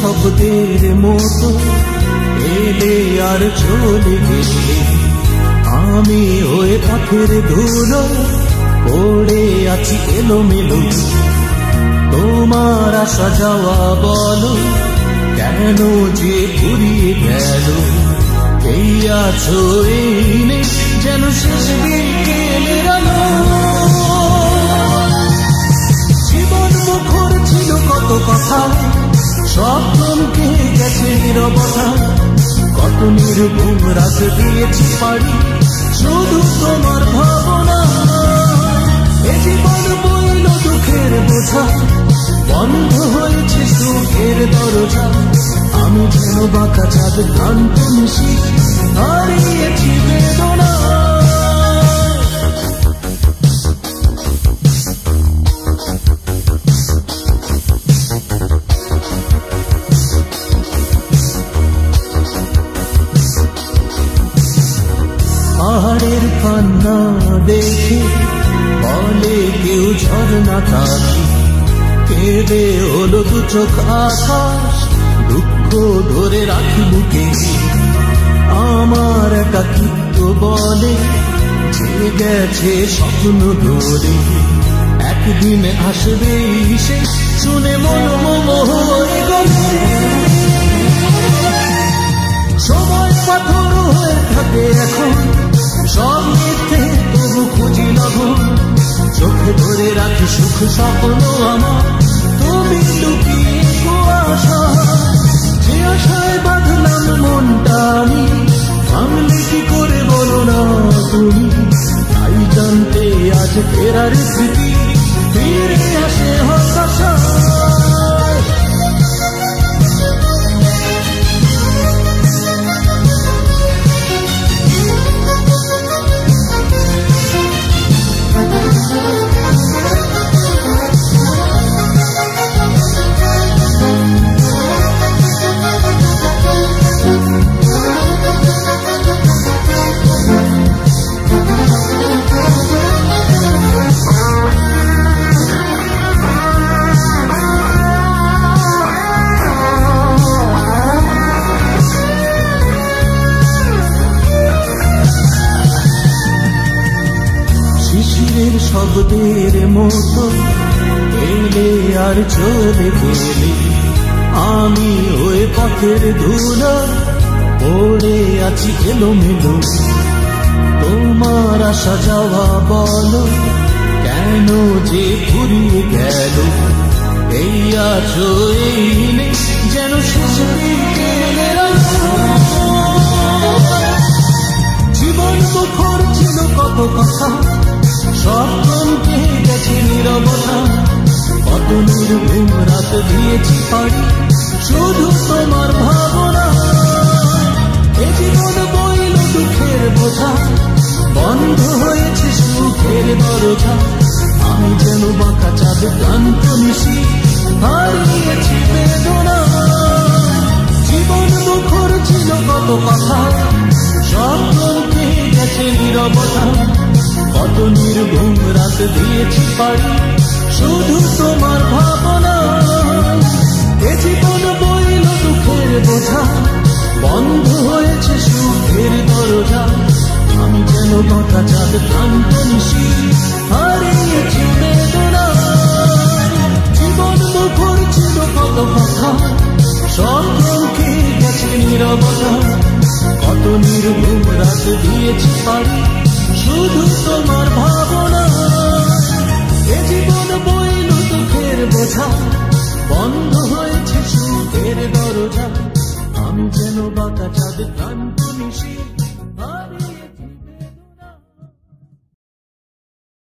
শব্দের মতো এলে আর চলে গেলে, আমি ওই পথের ধুলো পড়ে আছি এলোমেলো। তোমার আসা যাওয়া বলো কেন যে ঘুরিয়ে গেল, এই আছো এই নেই যেন শেষ বিকেলের আলো। জীবন মুখর ছিল কত কথা, সব থমকে গেছে নীরবতা। কত নির্ঘুম রাত দিয়েছি পারি শুধু তোমার ভাবনা। এ জীবন বইল দুঃখের বোঝা, বন্ধ হয়েছে সুখের দরজা। আমি যেন বাঁকা চাঁদ ভ্রান্ত মিশি হারিয়েছি বেদনা। পাহাড়ের কান্না দেখে বলে কেউ ঝর্ণা থাকি, কেঁদে হলো দু চোখ আকাশ, দুঃখ ধরে রাখি বুকে। আমার একাকিত্ব বলে যে গেছে স্বপ্ন ধরে, একদিন আসবে সে শুনে মন হয়ে গেলে। সময় পাথর হয়ে থাকে এখন, সব মিথ্যে তবু খুঁজি লবণ। চোখে ধরে রাখি সুখ স্বপ্ন আমার, তুমি লুকিয়ে কুয়াশা। যে আশায় বাঁধলাম মনটা আমি, ভাঙলে কি করে বলো না তুমি। তাই জানতে আজ ফেরার স্মৃতি ফিরে আসে হতাশা। শিশিরের শব্দের মতো এলে আর চলে গেলে, আমি ওই পথের ধুলো পড়ে আছি এলোমেলো। তোমার আসা যাওয়া বলো কেন যে ঘুরিয়ে গেল, এই আছো এই নেই যেন শেষ বিকেলের আলো। জীবন মুখর ছিল কত কথা, সব থমকে গেছে নীরবতা। কত নির্ঘুম রাত দিয়েছি পারি শুধু তোমার ভাবনা। এ জীবন বইল দুঃখের বোঝা, বন্ধ হয়েছে সুখের দরজা। আমি যেন বাঁকা চাঁদ ক্লান্ত মিশি হারিয়েছি বেদনা। জীবন মুখর ছিল কত কথা, সব থমকে গেছে নীরবতা। কত নির্ঘুম রাত দিয়েছি পারি শুধু তোমার ভাবনা। এ জীবন বইল দুঃখের বোঝা, বন্ধ হয়েছে সুখের দরজা। আমি যেন বাঁকা চাঁদ ক্লান্ত নিশি হারিয়েছি বেদনা। জীবন মুখর ছিল কত কথা, সব থমকে গেছে নীরবতা। কত নির্ঘুম রাত দিয়েছি পারি শুধু তোমার ভাবনা।